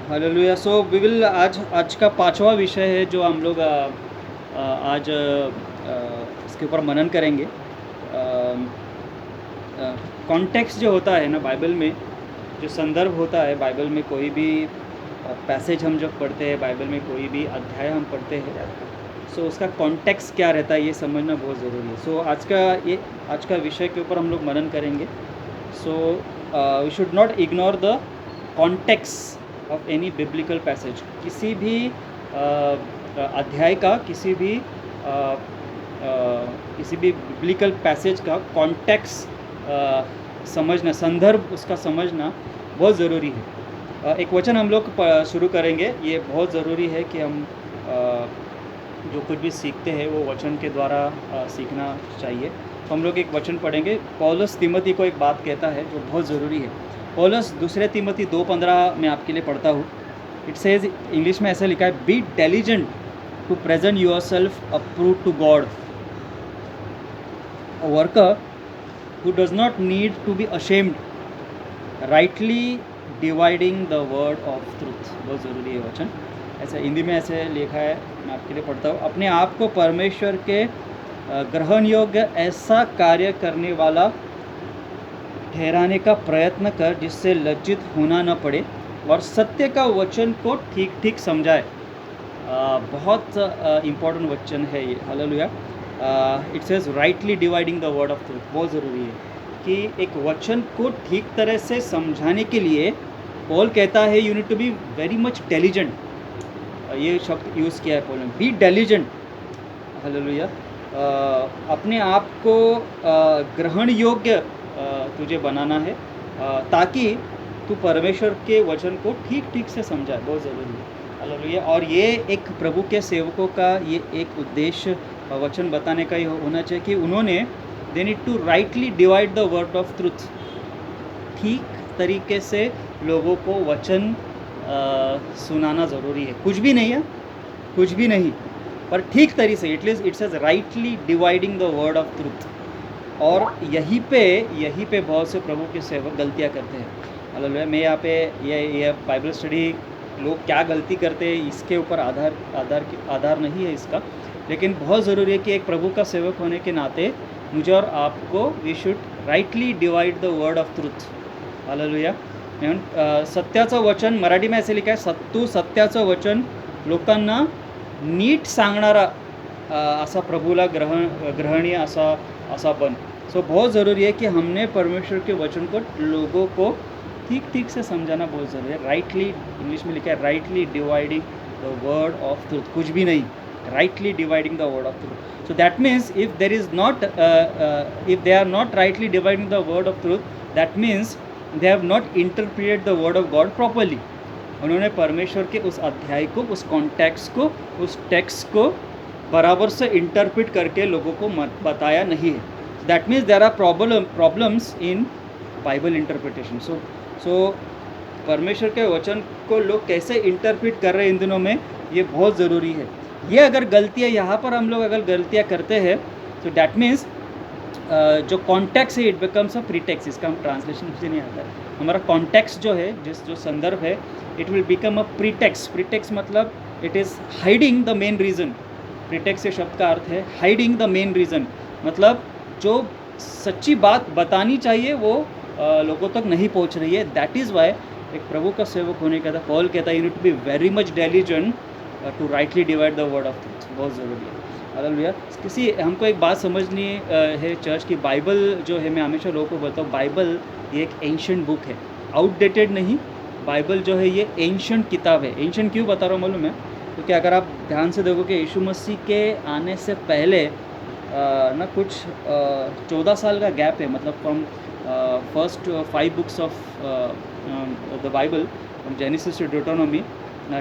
Hallelujah. So we will आज आज का पांचवा विषय है जो हम लोग आज इसके ऊपर मनन करेंगे। कॉन्टेक्स्ट जो होता है ना बाइबल में, जो संदर्भ होता है बाइबल में, कोई भी पैसेज हम जब पढ़ते हैं, बाइबल में कोई भी अध्याय हम पढ़ते हैं, सो उसका कॉन्टेक्स्ट क्या रहता है ये समझना बहुत ज़रूरी है। सो आज का विषय के ऊपर हम लोग मनन करेंगे। So we should not ignore the context of any biblical passage. किसी भी अध्याय का, किसी भी बिब्लिकल पैसेज का कॉन्टेक्स्ट समझना, संदर्भ उसका समझना बहुत ज़रूरी है। एक वचन हम लोग शुरू करेंगे। ये बहुत ज़रूरी है कि हम जो कुछ भी सीखते हैं वो वचन के द्वारा सीखना चाहिए। तो हम लोग एक वचन पढ़ेंगे। पौलुस तिमोथी को एक बात कहता है जो बहुत ज़रूरी है। पौलुस दूसरे तिमोथी 2:15 में आपके लिए पढ़ता हूँ। इट सेज, इंग्लिश में ऐसा लिखा है, be diligent to present yourself approve to God, a worker who does not need to be ashamed, rightly dividing the word of truth। बहुत ज़रूरी है वचन। ऐसा हिंदी में ऐसे लिखा है, मैं आपके लिए पढ़ता हूँ। अपने आप को परमेश्वर के ग्रहण योग्य ऐसा कार्य करने वाला ठहराने का प्रयत्न कर जिससे लज्जित होना न पड़े, और सत्य का वचन को ठीक ठीक समझाए। बहुत इम्पोर्टेंट वचन है ये। Hallelujah. It says rightly dividing the word of truth. बहुत ज़रूरी है कि एक वचन को ठीक तरह से समझाने के लिए पॉल कहता है you need to be very much diligent. ये शब्द यूज़ किया है पॉल ने, बी डिलिजेंट। हालेलुया। अपने आप को ग्रहण योग्य तुझे बनाना है, ताकि तू परमेश्वर के वचन को ठीक ठीक से समझाए। बहुत ज़रूरी है। हालेलुया। और ये एक प्रभु के सेवकों का ये एक उद्देश्य वचन बताने का ही होना चाहिए कि उन्होंने they need to rightly divide the word of truth. ठीक तरीके से लोगों को वचन सुनाना ज़रूरी है। कुछ भी नहीं है, कुछ भी नहीं, पर ठीक तरीके से। It says rightly dividing the word of truth. और यहीं पे बहुत से प्रभु के सेवक गलतियाँ करते हैं। हालेलुया। मैं यहाँ पे ये बाइबल स्टडी, लोग क्या गलती करते हैं इसके ऊपर आधार नहीं है इसका, लेकिन बहुत ज़रूरी है कि एक प्रभु का सेवक होने के नाते मुझे और आपको we should rightly divide the word of truth. Hallelujah. सत्याचं वचन, मराठी में ऐसे लिखा है, तू सत्याचं वचन लोकांना नीट सांगणारा असा प्रभूला ग्रहणीय असा बन। सो बहुत ज़रूरी है कि हमने परमेश्वर के वचन को लोगों को ठीक ठीक से समझाना बहुत ज़रूरी है। राइटली, इंग्लिश में लिखा है rightly dividing the word of truth. कुछ भी नहीं, rightly dividing the word of truth. So that means if there is not if they are not rightly dividing the word of truth, that means they have not interpreted the word of God properly. उन्होंने परमेश्वर के उस अध्याय को, उस context को, उस text को बराबर से इंटरप्रेट करके लोगों को बताया नहीं है। That means there are problems in Bible interpretation. So परमेश्वर के वचन को लोग कैसे इंटरप्रेट कर रहे हैं इन दिनों में, ये बहुत ज़रूरी है। ये अगर गलतियाँ यहाँ पर हम लोग अगर गलतियाँ करते हैं, तो डैट मीन्स जो कॉन्टेक्स्ट है इट बिकम्स अ प्रीटेक्स्ट। इसका हम ट्रांसलेशन मुझे नहीं आता है। हमारा कॉन्टेक्स्ट जो है, जो संदर्भ है, it will become a pretext. Pretext मतलब it is hiding the main reason. Pretext के शब्द का अर्थ है हाइडिंग द मेन रीज़न, मतलब जो सच्ची बात बतानी चाहिए वो लोगों तक नहीं पहुँच रही है। दैट इज़ वाई एक प्रभु का सेवक होने का था पॉल कहता है you need to be very much diligent to rightly divide the word of truth. बहुत ज़रूरी है। हालेलुया। हमको एक बात समझनी है चर्च की, बाइबल जो है, मैं हमेशा लोगों को बोलता हूँ बाइबल ये एक एंशिएंट बुक है, आउटडेटेड नहीं। बाइबल जो है ये एंशिएंट किताब है। एंशिएंट क्यों बता रहा हूँ मालूम है? क्योंकि अगर आप ध्यान से देखो कि यीशु मसीह के आने से पहले ना कुछ 14 साल का गैप है, मतलब from first 5 books of the Bible, from Genesis to Deuteronomy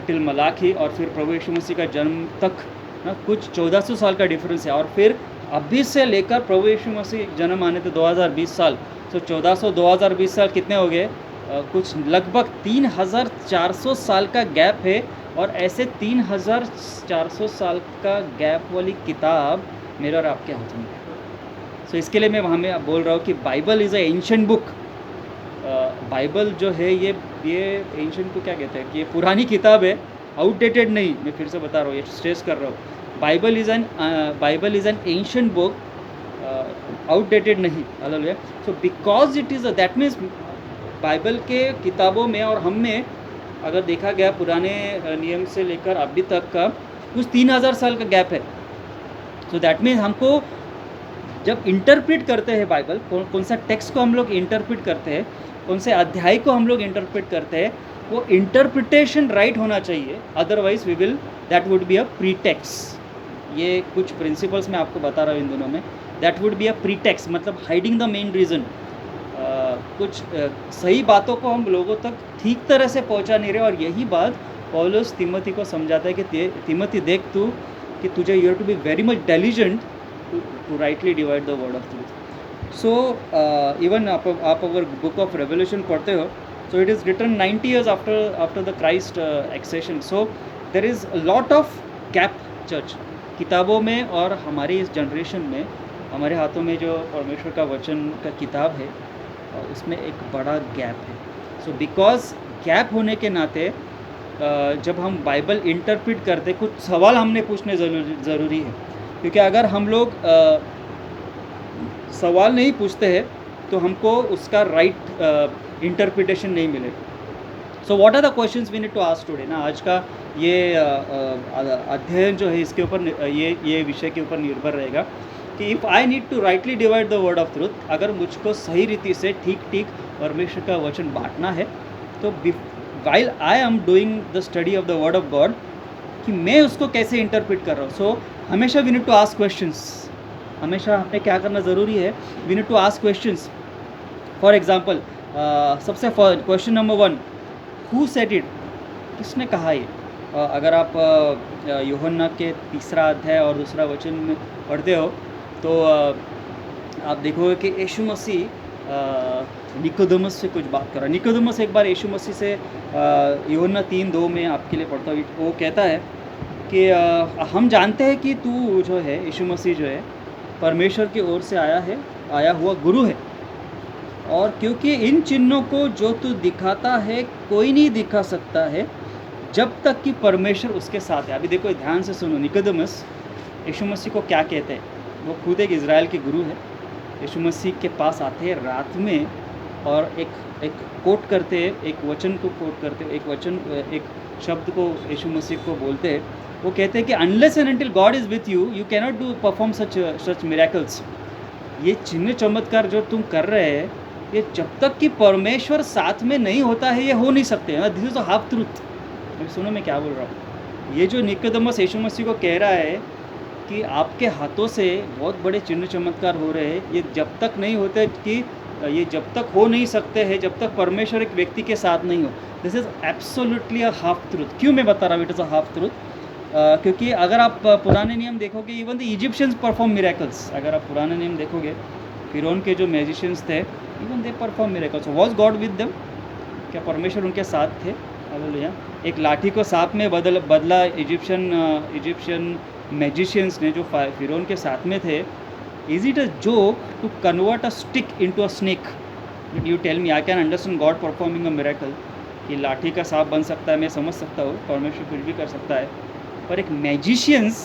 till Malachi, और फिर प्रभु यीशु मसीह का जन्म तक ना कुछ 1400 साल का डिफरेंस है। और फिर अभी से लेकर प्रभु यीशु मसीह जन्म आने तो 2020 साल। तो 1400 2020 साल कितने हो गए? कुछ लगभग 3400 साल का गैप है। और ऐसे 3400 साल का गैप वाली किताब मेरे और आपके हाथ में है। सो इसके लिए मैं वहाँ में बोल रहा हूँ कि Bible is a ancient book. Bible जो है ये एंशियंट को क्या कहते हैं कि ये पुरानी किताब है, आउटडेटेड नहीं, मैं फिर से बता रहा हूँ, ये स्ट्रेस कर रहा हूँ। Bible is an ancient book, outdated नहीं। Hallelujah. So because it is that means Bible के किताबों में और हम में अगर देखा गया पुराने नियम से लेकर अभी तक का कुछ 3000 साल का गैप है। सो दैट मीन्स हमको जब इंटरप्रेट करते हैं बाइबल, कौन सा टेक्स्ट को हम लोग इंटरप्रेट करते हैं, कौन से अध्याय को हम लोग इंटरप्रेट करते हैं, वो इंटरप्रिटेशन राइट होना चाहिए, otherwise we will that would be a pretext. ये कुछ प्रिंसिपल्स मैं आपको बता रहा हूँ इन दोनों में। That would be a pretext मतलब हाइडिंग द मेन रीज़न। कुछ सही बातों को हम लोगों तक ठीक तरह से पहुंचा नहीं रहे, और यही बात पौलुस तिमोथी को समझाता है कि तिमोथी देख तू कि तुझे you have to be very much diligent to rightly divide the word of truth. So even आप अगर बुक ऑफ रेवल्यूशन पढ़ते हो, so it is written 90 years after the Christ ascension. So there is a lot of gap church किताबों में, और हमारी इस generation में हमारे हाथों में जो परमेश्वर का वचन का किताब है उसमें एक बड़ा गैप है। सो बिकॉज गैप होने के नाते जब हम बाइबल इंटरप्रेट करते, कुछ सवाल हमने पूछने ज़रूरी है, क्योंकि अगर हम लोग सवाल नहीं पूछते हैं तो हमको उसका राइट इंटरप्रिटेशन नहीं मिलेगा। So what are the questions we need to ask today ना। आज का ये अध्ययन जो है इसके ऊपर ये विषय के ऊपर निर्भर रहेगा कि if I need to rightly divide the word of truth, अगर मुझको सही रीति से ठीक परमेश्वर का वचन बांटना है, तो while I am doing the study of the word of God, कि मैं उसको कैसे इंटरप्रेट कर रहा हूँ। सो हमेशा we need to ask questions. हमेशा हमें क्या करना ज़रूरी है, we need to ask questions. For example सबसे question number 1, who said it, किसने कहा ये। अगर आप यूहन्ना के 3 अध्याय और 2 वचन में पढ़ते हो तो आप देखोगे कि यीशु मसीह निकोदेमस से कुछ बात कर रहा है। निकोदेमस एक बार यीशु मसीह से यूहन्ना 3:2 में आपके लिए पढ़ता हूँ, वो कहता है कि हम जानते हैं कि तू जो है यीशु मसीह जो है परमेश्वर की ओर से आया हुआ गुरु है, और क्योंकि इन चिन्हों को जो तू दिखाता है कोई नहीं दिखा सकता है जब तक कि परमेश्वर उसके साथ है। अभी देखो ध्यान से सुनो, निकोदेमस यीशु मसीह को क्या कहते हैं। वो खुद एक इज़राइल के गुरु है, यीशु मसीह के पास आते हैं रात में और एक कोट करते हैं, एक वचन को कोट करते हैं, एक शब्द को यीशु मसीह को बोलते हैं। वो कहते हैं कि unless and until God is with you cannot do perform such miracles. ये चिन्ह चमत्कार जो तुम कर रहे हैं, ये जब तक कि परमेश्वर साथ में नहीं होता है ये हो नहीं सकते। This is a half truth. सुनो मैं क्या बोल रहा हूँ। ये जो निकोदेमस यीशु मसीह को कह रहा है कि आपके हाथों से बहुत बड़े चिन्ह चमत्कार हो रहे हैं, ये जब तक नहीं होते कि ये जब तक हो नहीं सकते हैं जब तक परमेश्वर एक व्यक्ति के साथ नहीं हो। This is absolutely a half truth. क्यों मैं बता रहा हूँ it is a half truth? क्योंकि अगर आप पुराने नियम देखोगे, even the Egyptians perform miracles. अगर आप पुराने नियम देखोगे, फिरौन के जो मैजिशियंस थे, even they perform miracles. Was God with them? क्या परमेश्वर उनके साथ थे? हालेलुया। एक लाठी को सांप में बदला इजिप्शियन मैजिशियंस ने जो फिरौन के साथ में थे। Is it a joke to convert a stick into a snake? You tell me, I can understand God performing a miracle कि लाठी का सांप बन सकता है, मैं समझ सकता हूँ, परमेश्वर कुछ भी कर सकता है, पर एक मैजिशियंस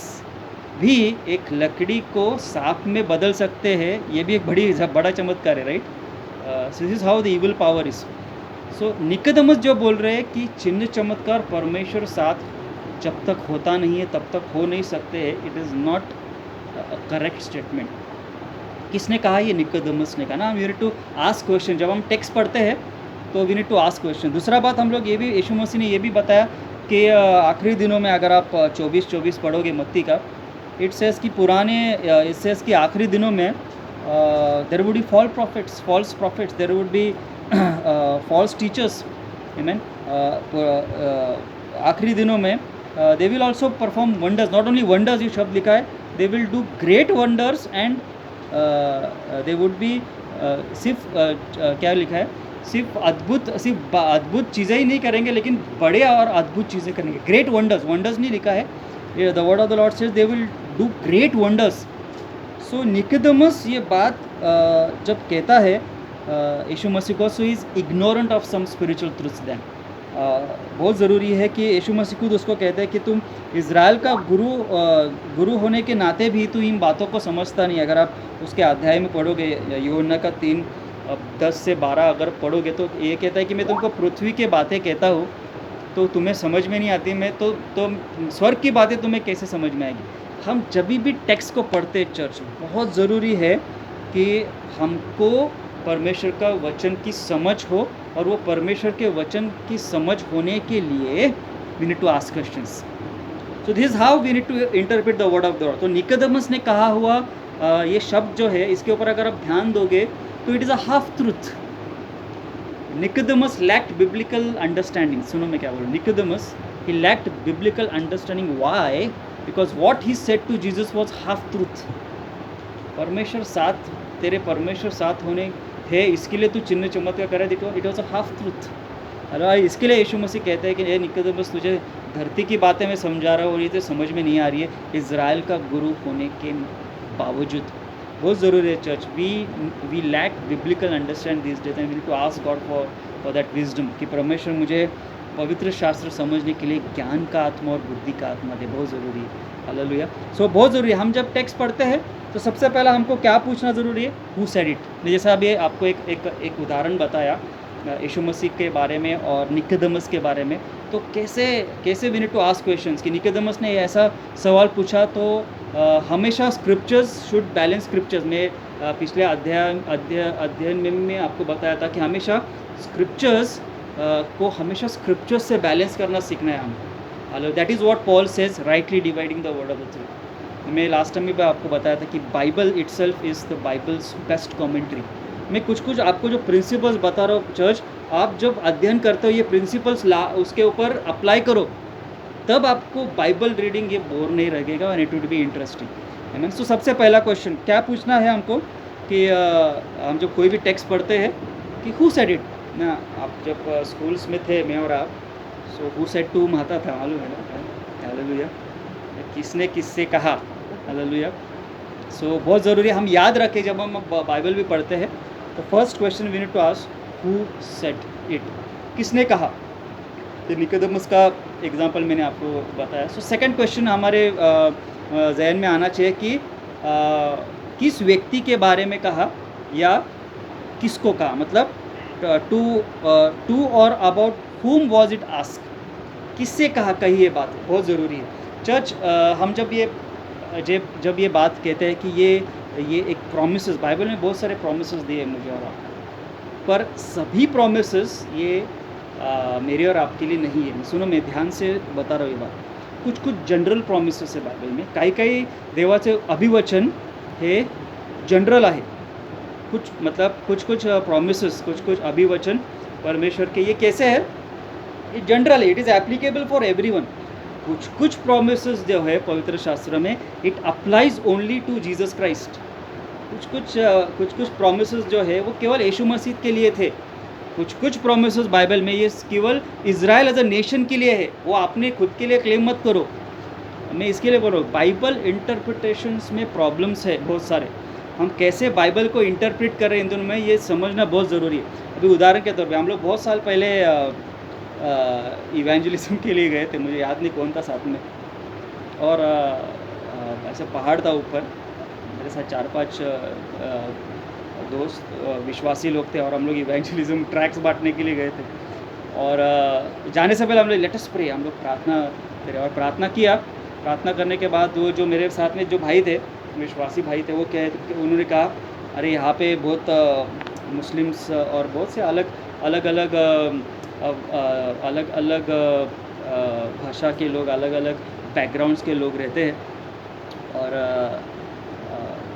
भी एक लकड़ी को सांप में बदल सकते हैं, ये भी एक बड़ा चमत्कार है, right? This is how the evil power is. So Nicodemus जो बोल रहे हैं कि चिन्ह चमत्कार परमेश्वर साथ जब तक होता नहीं है तब तक हो नहीं सकते हैं, it is not correct statement. किसने कहा? ये निकोदेमस ने कहा ना। We need to ask question. जब हम टेक्स्ट पढ़ते हैं तो we need to ask question. दूसरा बात हम लोग ये भी, यीशु मसीह ने ये भी बताया कि आखिरी दिनों में अगर आप 24 पढ़ोगे मत्ती का, इट सेज कि आखिरी दिनों में there would be false prophets, there would be false teachers. आमीन। आखिरी दिनों में they will also perform wonders. Not only wonders, ये शब्द लिखा है, they will do great wonders and they would be सिर्फ क्या लिखा है, सिर्फ अद्भुत चीज़ें ही नहीं करेंगे, लेकिन बड़े और अद्भुत चीज़ें करेंगे। ग्रेट वंडर्स नहीं लिखा है, the word of the Lord says they will do great wonders. So Nicodemus ये बात जब कहता है यीशु मसीह को, so is ignorant of some spiritual truths then. बहुत ज़रूरी है कि यीशु मसीह खुद उसको कहते हैं कि तुम इज़राइल का गुरु होने के नाते भी तू इन बातों को समझता नहीं। अगर आप उसके अध्याय में पढ़ोगे, यूहन्ना का 3:10 से 12 अगर पढ़ोगे, तो ये कहता है कि मैं तुमको पृथ्वी की बातें कहता हूँ तो तुम्हें समझ में नहीं आती, मैं तो स्वर्ग की बातें तुम्हें कैसे समझ में आएगी। हम जब भी टेक्स्ट को पढ़ते चर्च, बहुत ज़रूरी है कि हमको परमेश्वर का वचन की समझ हो, और वो परमेश्वर के वचन की समझ होने के लिए we need to ask questions. So this how we need to interpret the word of God. तो निकोदेमस ने कहा हुआ ये शब्द जो है, इसके ऊपर अगर आप ध्यान दोगे तो it is a half truth. Nicodemus lacked biblical understanding. सुनो मैं क्या बोल रहा हूँ। Nicodemus, he lacked biblical understanding. Why? Because what he said to Jesus was half truth. परमेश्वर साथ, तेरे परमेश्वर साथ होने थे, इसके लिए तू चिन्ह चमत्कार करे, it was a half truth. अरे इसके लिए यीशु मसीह कहते हैं कि ये निकोदेमस, तुझे धरती की बातें मैं समझा रहा हूँ और ये तो समझ में नहीं आ रही है, इज़राइल का गुरु होने के बावजूद। बहुत ज़रूरी है church, we lack biblical understand this days and we need to ask God for that wisdom, कि परमेश्वर मुझे पवित्र शास्त्र समझने के लिए ज्ञान का आत्मा और बुद्धि का आत्मा दे। बहुत ज़रूरी है। हालेलुया। सो बहुत ज़रूरी है, हम जब टेक्स्ट पढ़ते हैं तो सबसे पहला हमको क्या पूछना ज़रूरी है, हु सेड इट। जैसा अभी आपको एक उदाहरण बताया यीशु मसीह के बारे में और निकोदेमस के बारे में, तो कैसे we need to ask questions. कि निकोदेमस ने ऐसा सवाल पूछा, तो हमेशा स्क्रिप्चर्स शुड बैलेंस स्क्रिप्चर्स में। पिछले अध्ययन में मैं आपको बताया था कि हमेशा स्क्रिप्चर्स को हमेशा स्क्रिप्चर्स से बैलेंस करना सीखना है हम। Hello, that is what Paul says, rightly dividing the word of the truth. मैं लास्ट टाइम भी आपको बताया था कि Bible itself is the Bibles best commentary. मैं कुछ आपको जो प्रिंसिपल्स बता रहा हूँ चर्च, आप जब अध्ययन करते हो ये प्रिंसिपल्स उसके ऊपर अप्लाई करो, तब आपको बाइबल रीडिंग ये बोर नहीं लगेगा और इट वुड बी इंटरेस्टिंग, है ना। सो सबसे पहला क्वेश्चन क्या पूछना है हमको कि हम जब कोई भी टेक्स्ट पढ़ते हैं कि हु सेड इट ना। आप जब स्कूल्स में थे, मैं और आप, सो हु सेड टू आता था, मालूम है ना। हालेलुया। किसने किससे कहा। हालेलुया। सो बहुत ज़रूरी है हम याद रखें जब हम बाइबल भी पढ़ते हैं। तो first question we need to ask, who said it, किसने कहा। तो निकोदेमस का एग्जांपल मैंने आपको बताया। सो सेकंड क्वेश्चन हमारे जहन में आना चाहिए कि किस व्यक्ति के बारे में कहा या किसको कहा, मतलब टू और about whom was it asked, किससे कहा कही ये बात, बहुत ज़रूरी है चर्च। हम जब ये बात कहते हैं कि ये एक प्रॉमिसेस, बाइबल में बहुत सारे प्रॉमिसेस दिए मुझे और आपको, पर सभी प्रॉमिसेस ये मेरे और आपके लिए नहीं है। सुनो, मैं ध्यान से बता रहा हूँ ये बात। कुछ जनरल प्रॉमिसेस है बाइबल में, काही देवाचे अभिवचन हे जनरल आहे, कुछ प्रॉमिसेस, कुछ अभिवचन परमेश्वर के ये कैसे है, ये जनरल है, it is applicable for everyone. कुछ प्रॉमिसेस जो है पवित्र शास्त्र में, it applies only to Jesus Christ. कुछ प्रॉमिसेस जो है वो केवल यीशु मसीह के लिए थे। कुछ प्रॉमिसेस बाइबल में ये केवल इज़राइल एज अ नेशन के लिए है, वो आपने खुद के लिए क्लेम मत करो। मैं इसके लिए बोल रहा हूँ, बाइबल इंटरप्रिटेशंस में प्रॉब्लम्स है बहुत सारे। हम कैसे बाइबल को इंटरप्रेट कर रहे हैं इन दोनों में, ये समझना बहुत ज़रूरी है। अभी उदाहरण के तौर पे हम लोग बहुत साल पहले इवेंजलिज्म के लिए गए थे, मुझे याद नहीं कौन था साथ में, और ऐसा पहाड़ था ऊपर, मेरे साथ 4-5 दोस्त विश्वासी लोग थे, और हम लोग इवेंजलिज्म ट्रैक्स बांटने के लिए गए थे। और जाने से पहले हम लोग लेट अस प्रे, हम लोग प्रार्थना करें, और प्रार्थना किया। प्रार्थना करने के बाद वो जो मेरे साथ में जो भाई थे, विश्वासी भाई थे, वो उन्होंने कहा, अरे यहाँ पे बहुत मुस्लिम्स और बहुत से अलग भाषा के लोग, अलग अलग बैकग्राउंड्स के लोग रहते हैं, और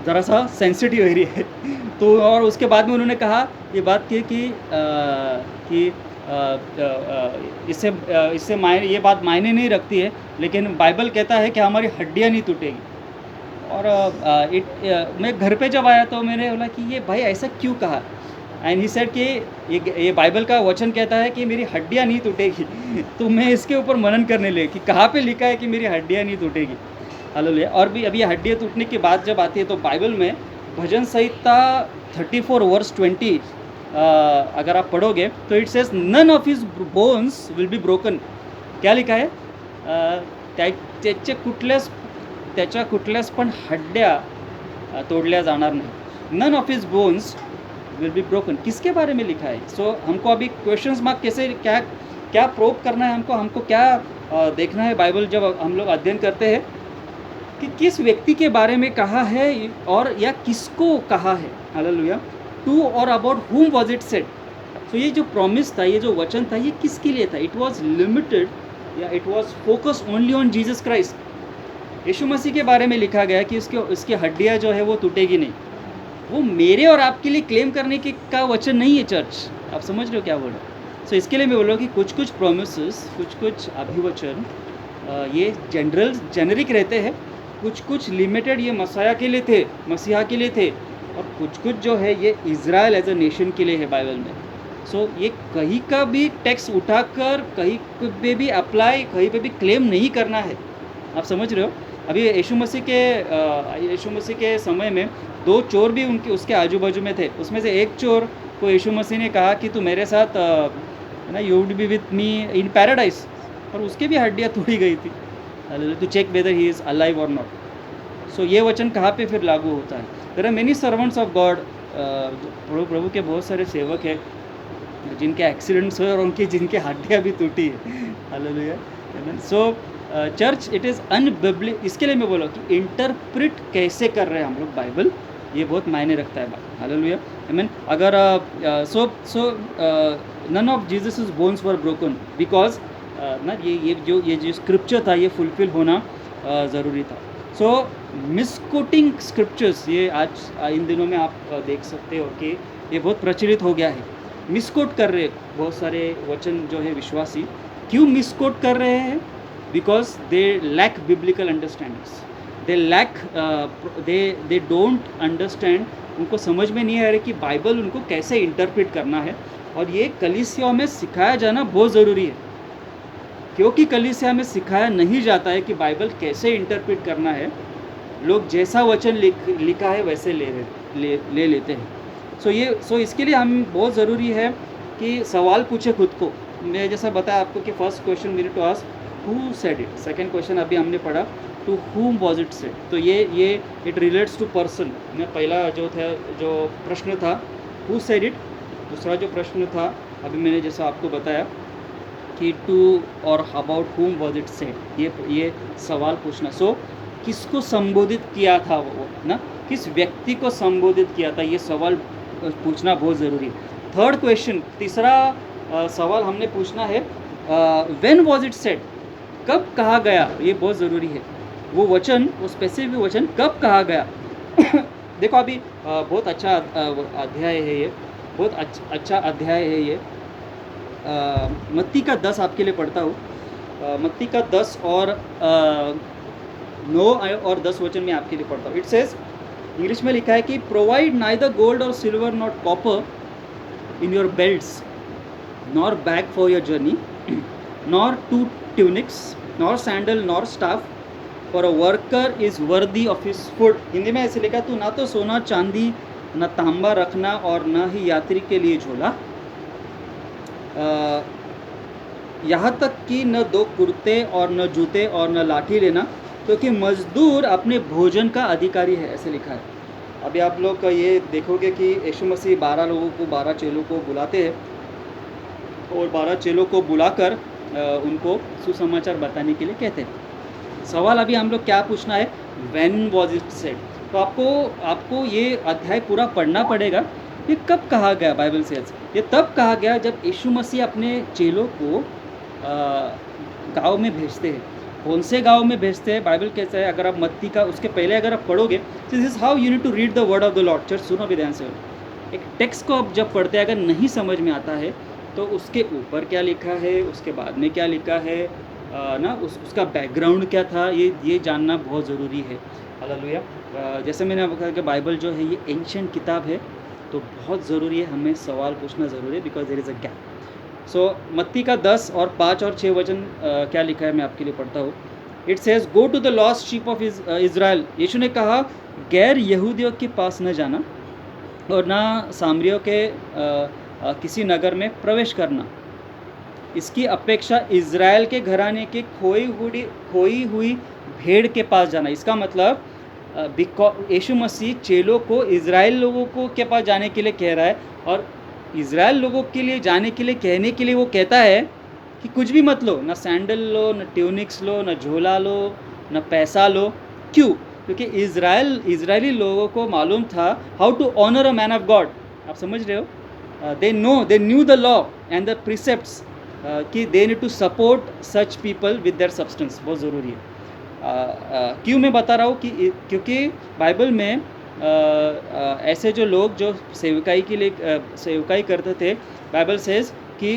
ज़रा सा सेंसिटिव एरिया है। तो और उसके बाद में उन्होंने कहा ये बात कि इससे ये बात मायने नहीं रखती है, लेकिन बाइबल कहता है कि हमारी हड्डियाँ नहीं टूटेगी। और मैं घर पे जब आया तो मैंने बोला कि ये भाई ऐसा क्यों कहा, एंड ही सेड कि ये बाइबल का वचन कहता है कि मेरी हड्डियाँ नहीं टूटेगी। तो मैं इसके ऊपर मनन करने लगे कि कहाँ पे लिखा है कि मेरी हड्डियाँ नहीं टूटेगी। हालेलुया। और भी अभी हड्डियाँ टूटने की बात जब आती है तो बाइबल में भजन संहिता 34 वर्स 20 अगर आप पढ़ोगे तो it says none of his bones will be broken. क्या लिखा है? त्याच्या कुठल्याच पण हड्ड्या तोड़ल्या जाणार नाही. None of his bones will be broken. किसके बारे में लिखा है? सो हमको अभी क्वेश्चंस मार्क कैसे क्या क्या प्रोब करना है, हमको क्या देखना है बाइबल जब हम लोग अध्ययन करते हैं कि किस व्यक्ति के बारे में कहा है और या किसको कहा है. हालेलुया. टू और about whom was it said. सो ये जो प्रॉमिस था, ये जो वचन था, ये किसके लिए था? इट वॉज लिमिटेड या it was focus only on Jesus Christ. यीशु मसीह के बारे में लिखा गया कि इसकी हड्डियाँ जो है वो टूटेगी नहीं. वो मेरे और आपके लिए क्लेम करने के का वचन नहीं है चर्च. आप समझ रहे हो क्या बोला? सो इसके लिए मैं बोल रहा हूँ कि कुछ प्रोमिसेस, कुछ अभिवचन ये जेनरिक रहते हैं, कुछ लिमिटेड ये मसीहा के लिए थे, और कुछ जो है ये इज़राइल एज अ नेशन के लिए है बाइबल में. सो ये कहीं का भी टेक्स्ट उठाकर कहीं पे भी अप्लाई, कहीं पे भी क्लेम नहीं करना है. आप समझ रहे हो? अभी यीशु मसीह के समय में 2 चोर भी उसके आजू बाजू में थे. उसमें से एक चोर को यीशु मसीह ने कहा कि तू मेरे साथ ना you would be with me in paradise, और उसके भी हड्डियाँ तोड़ी गई थी. To check whether he is alive और नॉट. सो ये वचन कहाँ पे फिर लागू होता है? There are many servants of God. प्रभु के बहुत सारे सेवक हैं जिनके एक्सीडेंट्स हुए और जिनके हड्डियाँ भी टूटी है. Hallelujah. So church it is unbiblical. इसके लिए मैं बोला कि इंटरप्रिट कैसे कर रहे हैं हम लोग बाइबल, ये बहुत मायने रखता है. हालेलुया. आमीन. अगर none of Jesus bones were broken because ना ये जो स्क्रिप्चर था ये फुलफिल होना ज़रूरी था. सो मिसकोटिंग स्क्रिप्चर्स, ये आज इन दिनों में आप देख सकते हो कि ये बहुत प्रचलित हो गया है. मिसकोट कर रहे बहुत सारे वचन जो है विश्वासी. क्यों मिसकोट कर रहे हैं? Because they lack biblical understandings. They don't understand. उनको समझ में नहीं आ रहा कि बाइबल उनको कैसे इंटरप्रेट करना है, और ये कलीसिया में सिखाया जाना बहुत ज़रूरी है. क्योंकि कलीसिया में सिखाया नहीं जाता है कि बाइबल कैसे इंटरप्रेट करना है, लोग जैसा वचन लिखा है वैसे ले लेते हैं. सो इसके लिए हम बहुत ज़रूरी है कि सवाल पूछे खुद को. मैं जैसा बताया आपको कि first question we need to ask who said it. Second question अभी हमने पढ़ा to whom was it said. तो ये इट रिलेट्स टू पर्सन. मैं पहला जो प्रश्न था हु सेड इट. दूसरा जो प्रश्न था अभी मैंने जैसा आपको बताया कि टू और about whom was it said. ये सवाल पूछना. सो किसको संबोधित किया था वो ना, किस व्यक्ति को संबोधित किया था, ये सवाल पूछना बहुत ज़रूरी है. थर्ड क्वेश्चन, तीसरा सवाल हमने पूछना है व्हेन वाज इट सेड. कब कहा गया, ये बहुत ज़रूरी है. वो वचन, वो स्पेसिफिक वचन कब कहा गया. देखो अभी बहुत अच्छा अध्याय है ये, बहुत अच्छा अध्याय है ये. मत्ती का 10 आपके लिए पढ़ता हूँ. मत्ती का 10 और 9 और 10 वचन में आपके लिए पढ़ता हूँ. इट सेज, इंग्लिश में लिखा है कि प्रोवाइड नाइदर गोल्ड और silver not copper in your belts nor bag for your journey nor 2 tunics nor sandal nor staff for a worker is worthy of his food. Hindi में ऐसे लिखा, तू ना तो सोना चांदी न तांबा रखना और न ही यात्री के लिए झोला, यहाँ तक कि न 2 कुर्ते और न जूते और न लाठी लेना, क्योंकि मजदूर अपने भोजन का अधिकारी है. ऐसे लिखा है. अभी आप लोग ये देखोगे कि यीशु मसीह 12 चेलों को बुलाते हैं और 12 चेलों को बुलाकर उनको सुसमाचार बताने के लिए कहते हैं. सवाल अभी हम लोग क्या पूछना है, व्हेन वाज इट सेड. तो आपको ये अध्याय पूरा पढ़ना पड़ेगा. ये कब कहा गया बाइबल से? ये तब कहा गया जब यीशु मसीह अपने चेलों को गाँव में भेजते हैं. कौन से गाँव में भेजते हैं? बाइबल कहता है, अगर आप मत्ती का उसके पहले अगर आप पढ़ोगे, this is how you need to read the word of the Lord. Church सुनो भी ध्यान से. एक टेक्स्ट को आप जब पढ़ते हैं, अगर नहीं समझ में आता है तो उसके ऊपर क्या लिखा है, उसके बाद में क्या लिखा है ना, उसका बैकग्राउंड क्या था, ये जानना बहुत ज़रूरी है. हालेलुया. जैसे मैंने आपको कहा कि बाइबल जो है ये एंशिएंट किताब है, तो बहुत ज़रूरी है हमें सवाल पूछना ज़रूरी है, because there is a gap. So मत्ती का 10 और 5 और 6 वचन क्या लिखा है मैं आपके लिए पढ़ता हूँ. It says, go to the lost sheep of Israel. यीशु ने कहा, गैर यहूदियों के पास न जाना, और ना सामरियों के किसी नगर में प्रवेश करना। इसकी अपेक्षा इज़राइल के घराने के खोई हुई भेड़ के पास जाना। इसका मतलब यीशु मसीह चेलों को इज़राइल लोगों को के पास जाने के लिए कह रहा है, और इज़राइल लोगों के लिए जाने के लिए कहने के लिए वो कहता है कि कुछ भी मत लो, ना सैंडल लो, ना ट्यूनिक्स लो, ना झोला लो, ना पैसा लो। क्यों? क्योंकि इज़राइली लोगों को मालूम था how to honour a man of God. आप समझ रहे हो? They knew the law and the precepts कि they need to support such people with their substance. बहुत ज़रूरी है। क्यों मैं बता रहा हूँ कि क्योंकि बाइबल में ऐसे जो लोग जो सेवकाई के लिए सेवकाई करते थे, बाइबल सेज कि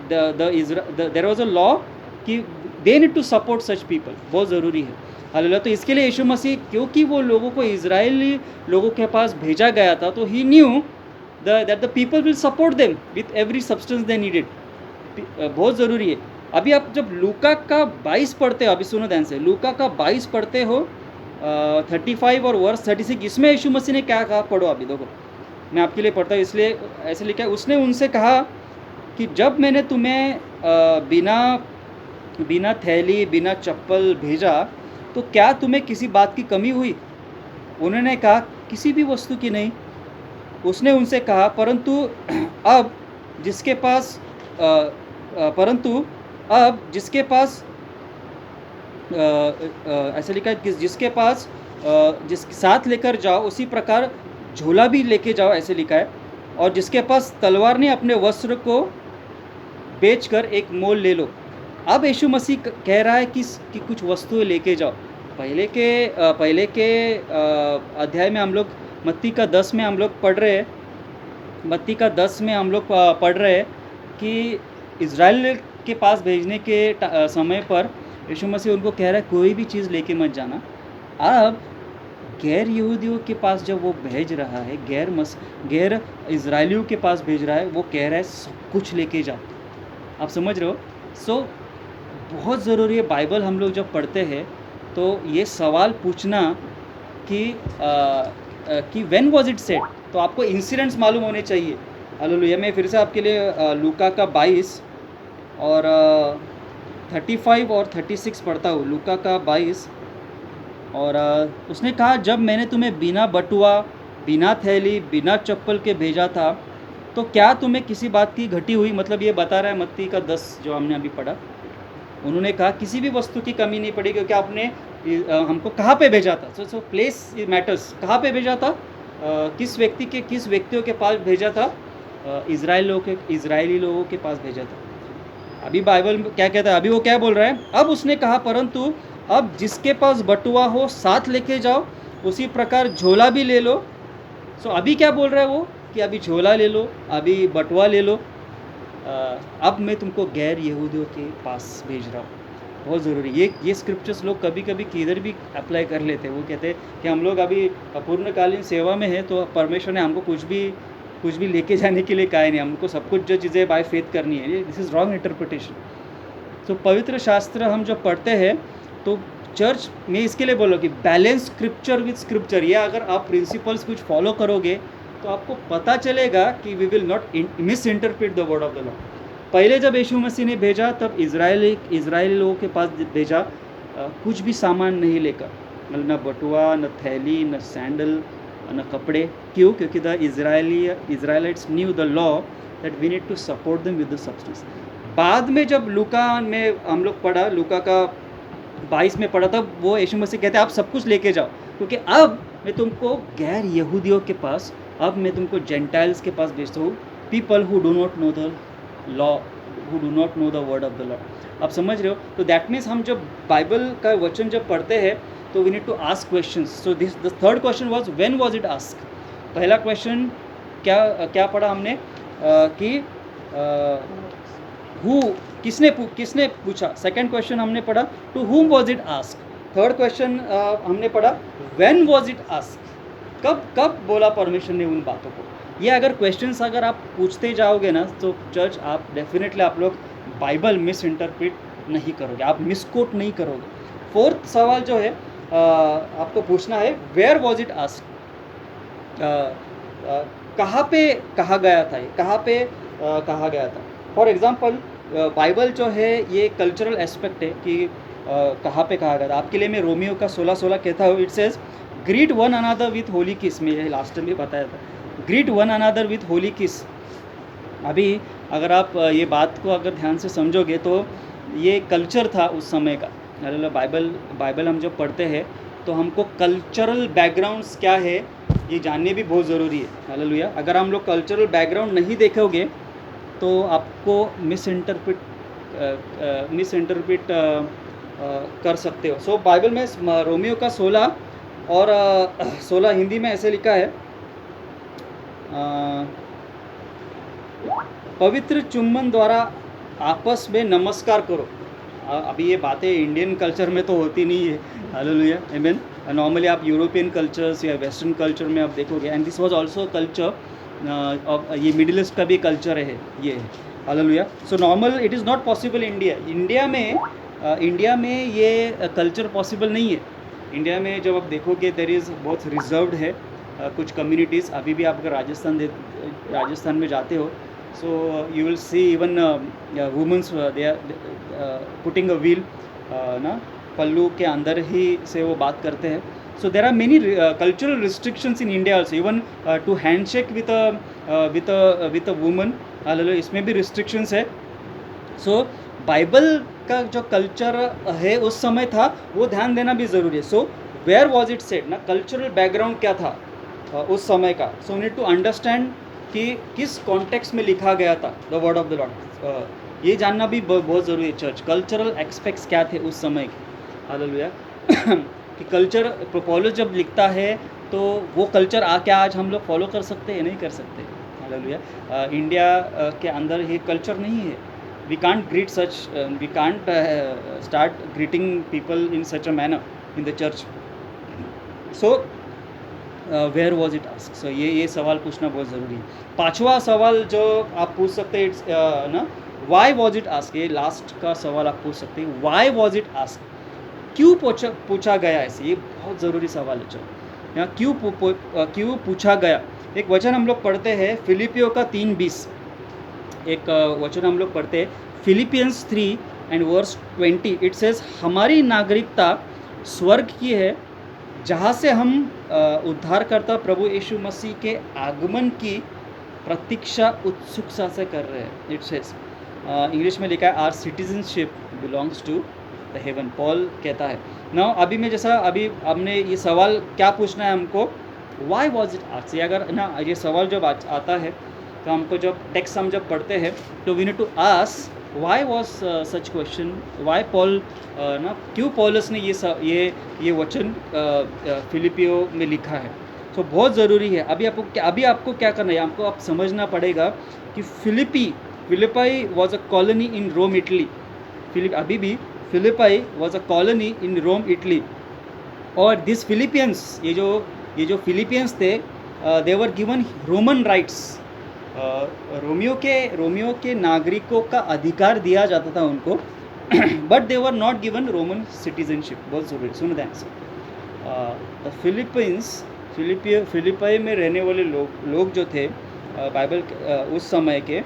देयर वाज अ लॉ कि they need to support such people. बहुत ज़रूरी है। हालेलुया। तो इसके लिए यीशु मसीह, क्योंकि वो लोगों को इजरायली लोगों के पास भेजा गया था, तो he knew that the people will support them with every substance they needed. बहुत ज़रूरी है। अभी आप जब लूका का 22 पढ़ते हो, अभी सुनो ध्यान से, लूका का 22 पढ़ते हो 35 और वर्स 36, इसमें यीशु मसीह ने क्या कहा पढ़ो। अभी देखो, मैं आपके लिए पढ़ता हूँ, इसलिए ऐसे लिखा है। उसने उनसे कहा कि जब मैंने तुम्हें बिना थैली बिना चप्पल भेजा, तो क्या तुम्हें किसी बात की कमी हुई? उन्होंने कहा किसी भी वस्तु की नहीं। उसने उनसे कहा परंतु अब जिसके पास ऐसे लिखा है कि जिसके पास जिसके साथ लेकर जाओ उसी प्रकार झोला भी लेके जाओ, ऐसे लिखा है। और जिसके पास तलवार नहीं, अपने वस्त्र को बेचकर एक मोल ले लो। अब यीशु मसीह कह रहा है कि कुछ वस्तुएं लेके जाओ। पहले के अध्याय में हम लोग मत्ती का 10 में हम लोग पढ़ रहे हैं, मत्ती का 10 में हम लोग पढ़ रहे हैं कि इज़राइल के पास भेजने के समय पर यीशु मसीह उनको कह रहा है कोई भी चीज़ लेके मत जाना। अब गैर यहूदियों के पास जब वो भेज रहा है, गैर इज़राइलियों के पास भेज रहा है, वो कह रहा है सब कुछ लेके जाओ। आप समझ रहे हो? सो बहुत ज़रूरी है। बाइबल हम लोग जब पढ़ते हैं तो ये सवाल पूछना कि व्हेन वाज इट सेड, तो आपको इंसिडेंट्स मालूम होने चाहिए। हालेलुया। मैं फिर से आपके लिए लूका का 22 और 35 और 36 पढ़ता हूँ। लूका का 22 और उसने कहा जब मैंने तुम्हें बिना बटुआ, बिना थैली, बिना चप्पल के भेजा था, तो क्या तुम्हें किसी बात की घटी हुई? मतलब ये बता रहा है मत्ती का 10 जो हमने अभी पढ़ा। उन्होंने कहा किसी भी वस्तु की कमी नहीं पड़ी, क्योंकि आपने हमको कहाँ पे भेजा था। So place matters. कहाँ पे भेजा था? किस व्यक्तियों के पास भेजा था? इज़राइली लोगों के पास भेजा था। अभी बाइबल क्या कहता है? अभी वो क्या बोल रहा है? अब उसने कहा परंतु अब जिसके पास बटुआ हो साथ लेके जाओ, उसी प्रकार झोला भी ले लो। सो अभी क्या बोल रहा है वो? कि अभी झोला ले लो, अभी बटुआ ले लो। अब मैं तुमको गैर यहूदियों के पास भेज रहा हूँ। बहुत ज़रूरी। ये स्क्रिप्चर्स लोग कभी कभी किधर भी अप्लाई कर लेते हैं। वो कहते हैं कि हम लोग अभी पूर्णकालीन सेवा में हैं, तो परमेश्वर ने हमको कुछ भी लेके जाने के लिए कहा नहीं। हमको सब कुछ जो चीज़ें बाय फेथ करनी है। This is wrong interpretation. तो पवित्र शास्त्र हम जब पढ़ते हैं तो चर्च में इसके लिए बोलो कि बैलेंस स्क्रिप्चर विद स्क्रिप्चर। ये अगर आप प्रिंसिपल्स कुछ फॉलो करोगे तो आपको पता चलेगा कि we will not misinterpret the word of the Lord. पहले जब यीशु मसीह ने भेजा तब इज़राइली लोगों के पास भेजा कुछ भी सामान नहीं लेकर, मतलब न बटुआ, न थैली, न सैंडल, न कपड़े। क्यों? क्योंकि the Israelites knew the law that we need to support them with the substance. बाद में जब लूका में हम लोग पढ़ा, लूका का 22 में पढ़ा, तब वो यीशु मसीह कहते हैं आप सब कुछ लेके जाओ, क्योंकि अब मैं तुमको गैर यहूदियों के पास, अब मैं तुमको जेंटाइल्स के पास भेजता हूँ। People who do not know the law, who do not know the word of the Lord. आप समझ रहे हो? तो दैट मीन्स हम जब बाइबल का वचन जब पढ़ते हैं तो we need to ask questions. So this the third question was when was it ask. पहला क्वेश्चन क्या पढ़ा हमने कि हु किसने पूछा। सेकंड क्वेश्चन हमने पढ़ा to whom was it asked। Third question हमने पढ़ा when was it asked। कब बोला परमेश्वर ने उन बातों को। ये अगर क्वेश्चंस अगर आप पूछते जाओगे ना, तो चर्च आप डेफिनेटली आप लोग बाइबल मिस इंटरप्रेट नहीं करोगे, आप मिसकोट नहीं करोगे। फोर्थ सवाल जो है आपको पूछना है वेयर वॉज इट आस्क्ड। कहाँ पे कहा गया था, ये कहाँ पे कहा गया था. फॉर एग्जांपल बाइबल जो है ये कल्चरल एस्पेक्ट है कि कहाँ पे कहा गया था. आपके लिए मैं रोमियो का 16:16 कहता हूँ. It says greet one another with Holi किस. में ये लास्ट टाइम भी बताया था, greet one another with Holi किस. अभी अगर आप ये बात को अगर ध्यान से समझोगे तो ये कल्चर था उस समय का. मतलब बाइबल हम जब पढ़ते हैं तो हमको कल्चरल बैकग्राउंड्स क्या है ये जानने भी बहुत ज़रूरी है. हालेलुया. अगर हम लोग कल्चरल बैकग्राउंड नहीं देखोगे तो आपको मिस इंटरप्रिट कर सकते हो. सो बाइबल में रोमियो का 16 और 16 हिंदी में ऐसे लिखा है, पवित्र चुम्बन द्वारा आपस में नमस्कार करो. अभी ये बातें इंडियन कल्चर में तो होती नहीं है. हालेलुया. आमीन. नॉर्मली आप यूरोपियन कल्चर्स या वेस्टर्न कल्चर में आप देखोगे, and this was also culture of ये मिडिल ईस्ट का भी कल्चर है ये. Hallelujah. So normal it is not possible India में ये कल्चर पॉसिबल नहीं है. इंडिया में जब आप देखोगे देयर इज़ बहुत रिजर्व्ड है कुछ कम्युनिटीज़. अभी भी आप अगर राजस्थान में जाते हो so you will see even women's they are putting a wheel ना पल्लू के अंदर ही से वो बात करते हैं. so there are many cultural restrictions in India also, even to handshake with a woman. Hallelujah. इसमें भी restrictions है. so बाइबल का जो कल्चर है उस समय था वो ध्यान देना भी ज़रूरी है. so where was it said ना, कल्चरल बैकग्राउंड क्या था उस समय का. so we need to understand कि किस कॉन्टेक्स्ट में लिखा गया था the word of the Lord. ये जानना भी बहुत ज़रूरी है. चर्च कल्चरल एक्सपेक्ट्स क्या थे उस समय के. हालेलुया. कि कल्चर पौलुस जब लिखता है तो वो कल्चर क्या आज हम लोग फॉलो कर सकते हैं? नहीं कर सकते. हालेलुया. इंडिया के अंदर ये कल्चर नहीं है. We can't greet such, we can't start greeting people in such a manner in the church. So where was it ask. So ये सवाल पूछना बहुत ज़रूरी है. पांचवा सवाल जो आप पूछ सकते हैं, इट्स ना वाई वॉज इट आस्क. ये लास्ट का सवाल आप पूछ सकते हैं, वाई वॉज इट आस्क. क्यों पूछा गया ऐसे. ये बहुत ज़रूरी सवाल है. चलो यहाँ क्यों पूछा गया. एक वचन हम लोग पढ़ते हैं फिलिपियो का 3:20. एक वचन हम लोग पढ़ते हैं Philippians 3 and verse 20. It says हमारी नागरिकता स्वर्ग की है जहाँ से हम उद्धारकर्ता प्रभु यीशु मसीह के आगमन की प्रतीक्षा उत्सुकता से कर रहे हैं. इट सेज इंग्लिश में लिखा है our citizenship belongs to the heaven. Paul कहता है ना. अभी में जैसा अभी हमने ये सवाल क्या पूछना है हमको, वाई वॉज इट आस्क्ड. अगर ना ये सवाल जब आता है तो हमको जब टेक्स्ट हम जब पढ़ते हैं तो we need to ask why was such question. Why Paul ना क्यों पॉलस ने ये वचन फिलिपियो में लिखा है. तो बहुत ज़रूरी है. अभी आपको क्या करना है, आपको आप समझना पड़ेगा कि Philippi was a colony in Rome Italy. अभी भी Philippi was a colony in Rome Italy. और दिस फिलिपियंस ये जो फिलिपियंस थे they were given Roman rights. रोमियो के नागरिकों का अधिकार दिया जाता था उनको, but they were not given Roman citizenship. बहुत ज़रूरी. सुन ध्यान से. द फिलिपाई में रहने वाले लोग जो थे बाइबल उस समय के,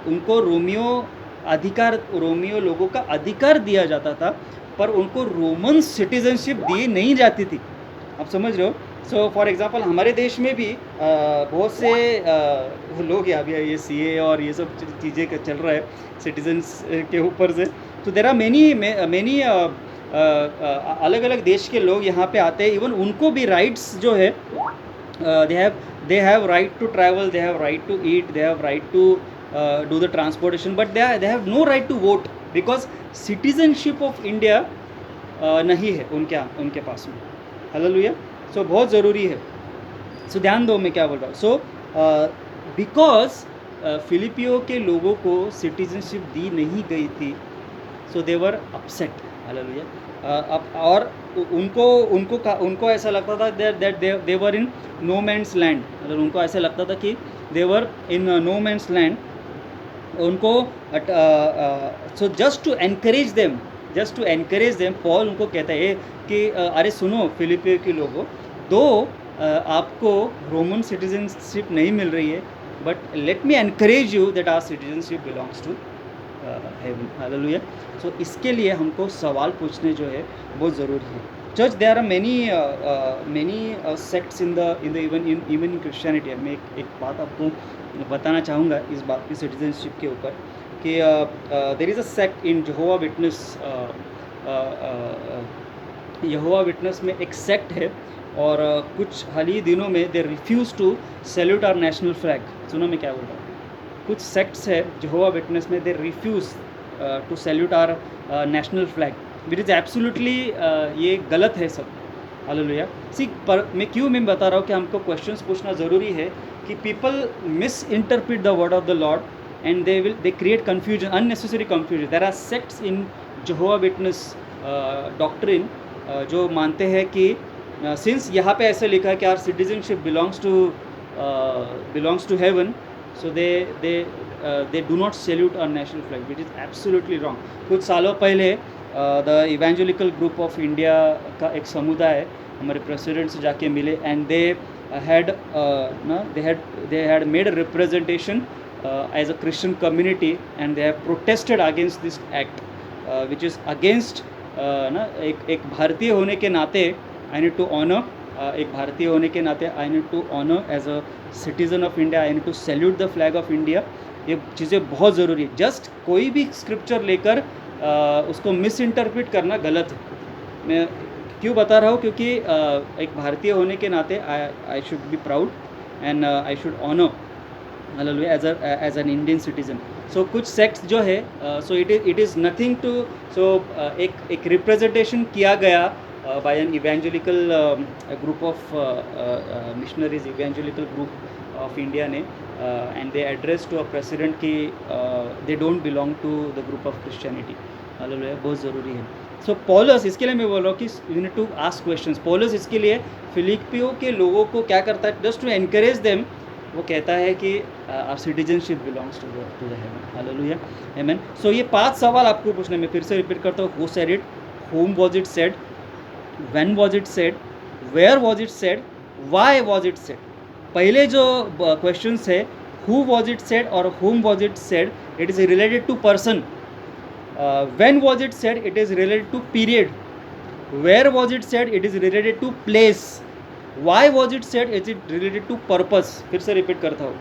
उनको रोमियो लोगों का अधिकार दिया जाता था, पर उनको रोमन सिटीजनशिप दी नहीं जाती थी. आप समझ रहे हो. सो फॉर एग्जांपल हमारे देश में भी बहुत से लोग अभी ये CA और ये सब चीज़ें चल रहा है सिटीजन्स के ऊपर से. तो देर आर मैनी अलग अलग देश के लोग यहाँ पे आते हैं. इवन उनको भी राइट्स जो है they have right to travel, they have right to eat, they have right to do the transportation, but they have no right to vote because citizenship of India नहीं है उनके पास में. हालेलुया. सो बहुत ज़रूरी है. सो ध्यान दो मैं क्या बोल रहा हूँ. सो बिकॉज फिलिपियो के लोगों को सिटीजनशिप दी नहीं गई थी, सो दे वर अपसेट. हालेलुया. और उनको ऐसा लगता था that they were in no man's land. मतलब उनको ऐसा लगता था कि they were in no man's land. उनको so just to encourage them Paul उनको कहता है कि अरे सुनो फिलिपियो के लोगों, दो आपको रोमन सिटीजनशिप नहीं मिल रही है, but let me encourage you that our citizenship belongs to heaven, hallelujah. So इसके लिए हमको सवाल पूछने जो है बहुत ज़रूरी है। Church, there are many sects in the even in Christianity. मैं एक बात आपको बताना चाहूँगा इस बात की सिटीजनशिप के ऊपर कि there is a sect in Jehovah witness. Jehovah witness में एक सेक्ट है, और कुछ हाल ही दिनों में they refuse to salute our national flag. सुनो मैं क्या बोल रहा हूँ। कुछ सेक्ट्स है यहोवा विटनेस में, they refuse to salute our national flag, which is absolutely ये गलत है सब, हालेलुया। सी पर मैं बता रहा हूँ कि हमको क्वेश्चंस पूछना ज़रूरी है कि people misinterpret the word of the Lord and they create confusion, unnecessary confusion. There are sects in Jehovah witness doctrine जो मानते हैं कि सिंस यहाँ पे ऐसे लिखा है कि our citizenship belongs to heaven, so they do not salute our national flag, which is absolutely wrong. कुछ सालों पहले the evangelical group of India का एक समुदाय हमारे प्रेसिडेंट से जाके मिले, and they had made a representation as a Christian community, and they have protested against this act, which is against एक भारतीय होने के नाते आई नीड टू ऑनर, एक भारतीय होने के नाते I need to honour as a citizen of India, I need to salute the flag of India. ये चीज़ें बहुत ज़रूरी है। जस्ट कोई भी स्क्रिप्चर लेकर उसको मिस इंटरप्रिट करना गलत है। मैं क्यों बता रहा हूँ, क्योंकि एक भारतीय होने के नाते I should be proud and I should honour, hallelujah, as an Indian citizen. So कुछ सेक्ट्स जो है, so it is nothing to, so एक रिप्रेजेंटेशन किया गया by an evangelical group of missionaries, evangelical group of India ने, and they address to a president कि they don't belong to the group of Christianity, hallelujah. बहुत ज़रूरी है। सो पॉलस, इसके लिए मैं बोल रहा हूँ कि you need to ask questions. पॉलस इसके लिए फिलिपियो के लोगों को क्या करता है, जस्ट टू एनकरेज देम, वो कहता है कि our citizenship belongs to the heaven, hallelujah, amen. So ये 5 सवाल आपको पूछने में, फिर से रिपीट करता हूँ। Who said it, whom was it said, when was it said, where was it said, why was it said। पहले जो क्वेश्चंस है, who was it said और whom was it said, it is related to person। When was it said, it is related to period। Where was it said, it is related to place। Why was it said, is it related to purpose। फिर से repeat करता हूँ।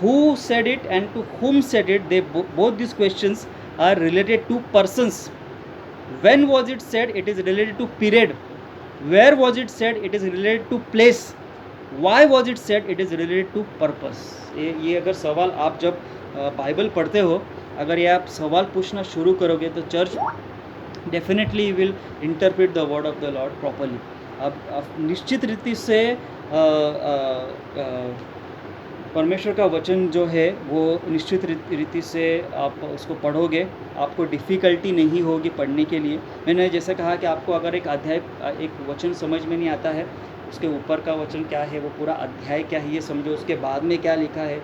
Who said it and to whom said it, they both these questions are related to persons। When was it said, it is related to period। Where was it said, it is related to place। Why was it said, it is related to purpose। ये अगर सवाल आप जब Bible पढ़ते हो, अगर ये आप सवाल पूछना शुरू करोगे तो church definitely will interpret the word of the Lord properly. अब निश्चित रीति से परमेश्वर का वचन जो है वो निश्चित रीति से आप उसको पढ़ोगे, आपको डिफ़िकल्टी नहीं होगी पढ़ने के लिए। मैंने जैसे कहा कि आपको अगर एक अध्याय, एक वचन समझ में नहीं आता है, उसके ऊपर का वचन क्या है, वो पूरा अध्याय क्या है ये समझो, उसके बाद में क्या लिखा है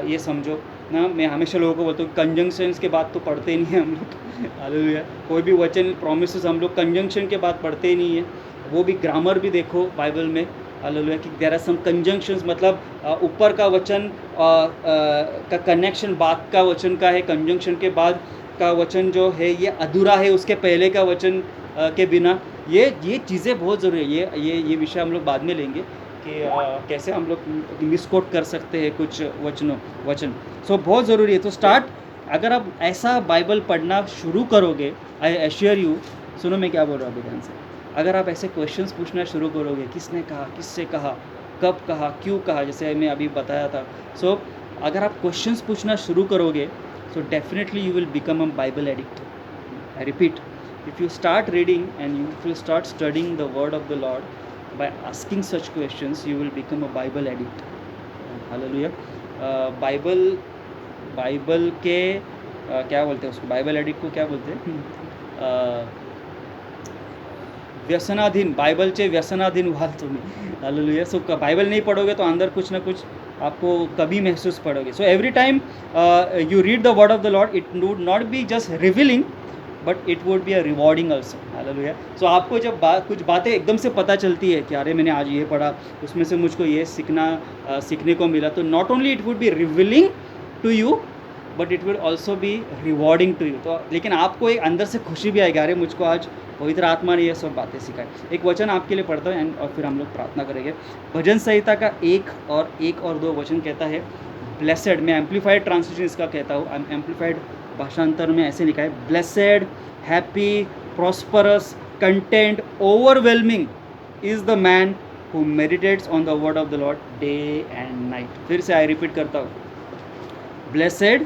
ये समझो ना। मैं हमेशा लोगों को बोलता हूँ कंजंक्शंस के बाद तो पढ़ते ही नहीं हैं हम लोग, हालेलुया। कोई भी वचन प्रोमिसेस हम लोग कंजंक्शन के बाद पढ़ते ही नहीं है। वो भी ग्रामर भी देखो बाइबल में, हालेलुया, कि देयर आर सम कंजंक्शंस, मतलब ऊपर का वचन का कनेक्शन बाद का वचन का है, कंजंक्शन के बाद का वचन जो है ये अधूरा है उसके पहले का वचन के बिना। ये चीज़ें बहुत ज़रूरी है। ये विषय हम लोग बाद में लेंगे कि कैसे हम लोग मिसकोट कर सकते हैं कुछ वचन। सो बहुत ज़रूरी है। तो स्टार्ट, अगर आप ऐसा बाइबल पढ़ना शुरू करोगे, आई एश्योर यू, सुनो मैं क्या बोल रहा हूँ अभी ध्यान से, अगर आप ऐसे क्वेश्चंस पूछना शुरू करोगे, किसने कहा, किससे कहा, कब कहा, क्यों कहा, जैसे मैं अभी बताया था। सो अगर आप क्वेश्चंस पूछना शुरू करोगे, so definitely you will become a Bible addict. I repeat, if you start reading and if you start studying the word of the Lord by asking such questions, you will become a Bible addict, hallelujah। Bible के क्या बोलते हैं उसको, Bible addict को क्या बोलते हैं, व्यसनाधीन, बाइबलचे व्यसनाधीन व्हाल तुम्ही, हालेलुया। सो बाइबल नहीं पढ़ोगे तो अंदर कुछ ना कुछ आपको कभी महसूस पड़ोगे। So every time you read the word of the Lord, it would not be just revealing, but it would be a rewarding also. Hallelujah. So आपको जब कुछ बातें एकदम से पता चलती है कि अरे मैंने आज ये पढ़ा, उसमें से मुझको ये सीखने को मिला, तो not only it would be revealing to you but it will also be rewarding to you. तो लेकिन आपको एक अंदर से खुशी भी आएगी, अरे मुझको आज पवित्र आत्मा ने ये सब बातें सिखाई। एक वचन आपके लिए पढ़ता हूँ और फिर हम लोग प्रार्थना करेंगे। भजन संहिता का 1 और 2 वचन कहता है ब्लेसेड, मैं एम्पलीफाइड ट्रांसलेशन इसका कहता हूँ, एम्पलीफाइड भाषांतर में ऐसे लिखा है, blessed, happy, prosperous, content, overwhelming is the man who meditates on the word of the Lord day and night. फिर से आई रिपीट करता हूँ, blessed,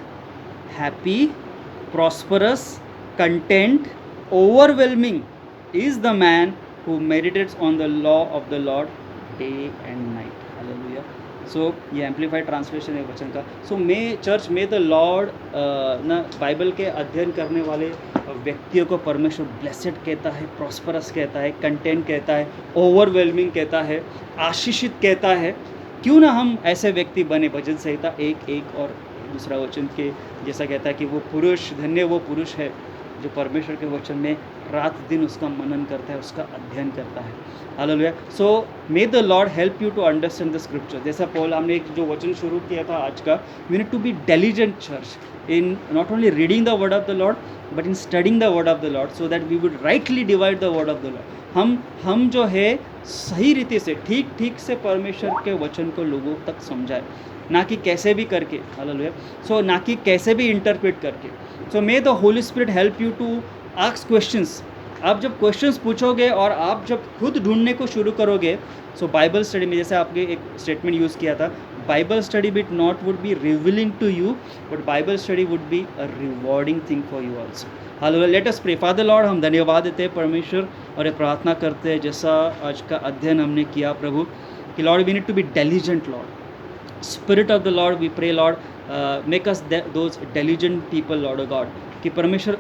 happy, prosperous, content, overwhelming is the man who meditates on the law of the Lord day and night. Hallelujah. So ये amplified translation है वचन का। सो मे church में the Lord ना बाइबल के अध्ययन करने वाले व्यक्तियों को परमेश्वर ब्लेसेड कहता है, प्रॉस्परस कहता है, कंटेंट कहता है, ओवरवेलमिंग कहता है, आशीषित कहता है। क्यों ना हम ऐसे व्यक्ति बने। भजन संहिता 1 और दूसरा वचन के जैसा कहता है कि वो पुरुष, धन्य वो पुरुष है जो परमेश्वर के वचन में रात दिन उसका मनन करता है, उसका अध्ययन करता है। Hallelujah. So may the Lord help you to understand the scripture. जैसा पॉल, हमने एक जो वचन शुरू किया था आज का, we need to be diligent church in not only reading the word of the Lord but in studying the word of the Lord, so that we would rightly divide the word of the Lord. हम जो है सही रीति से, ठीक से परमेश्वर के वचन को लोगों तक समझाए, ना कि कैसे भी करके। हालेलुया। सो ना कि कैसे भी इंटरप्रेट करके। So may the Holy Spirit help you to ask questions. आप जब क्वेश्चंस पूछोगे और आप जब खुद ढूंढने को शुरू करोगे, सो बाइबल स्टडी में जैसे आपने एक स्टेटमेंट यूज़ किया था, Bible study bit not would be revealing to you but Bible study would be a rewarding thing for you also. Hallelujah. Let us pray. Father Lord, हम धन्यवाद देते हैं परमेश्वर और ये प्रार्थना करते हैं जैसा आज का अध्ययन हमने किया प्रभु, कि Lord we need to be diligent Lord. Spirit of the Lord, we pray Lord, make us those diligent people Lord of God, कि परमेश्वर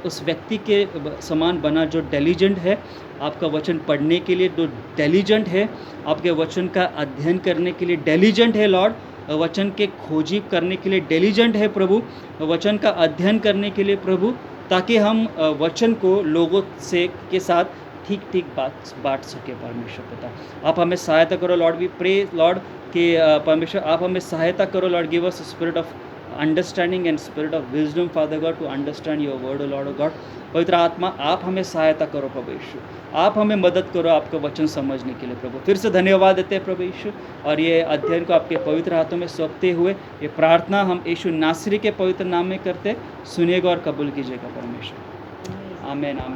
उस व्यक्ति के समान बना जो डिलिजेंट है आपका वचन पढ़ने के लिए, जो डिलिजेंट है आपके वचन का अध्ययन करने के लिए, डिलिजेंट है लॉर्ड वचन के खोजी करने के लिए, डिलिजेंट है प्रभु वचन का अध्ययन करने के लिए प्रभु, ताकि हम वचन को लोगों से के साथ ठीक बांट सके। परमेश्वर पिता, आप हमें सहायता करो लॉर्ड। वी प्रे लॉर्ड कि परमेश्वर आप हमें सहायता करो Lord. Give us spirit of understanding and spirit of wisdom Father God to understand your word Lord God. पवित्र आत्मा आप हमें सहायता करो प्रभु यीशु, आप हमें मदद करो आपका वचन समझने के लिए प्रभु। फिर से धन्यवाद देते हैं प्रभु यीशु, और ये अध्ययन को आपके पवित्र हाथों में सौंपते हुए ये प्रार्थना हम यीशु नासरी के पवित्र नाम में करते, सुनिएगा और कबूल कीजिएगा परमेश्वर। आमीन आमीन।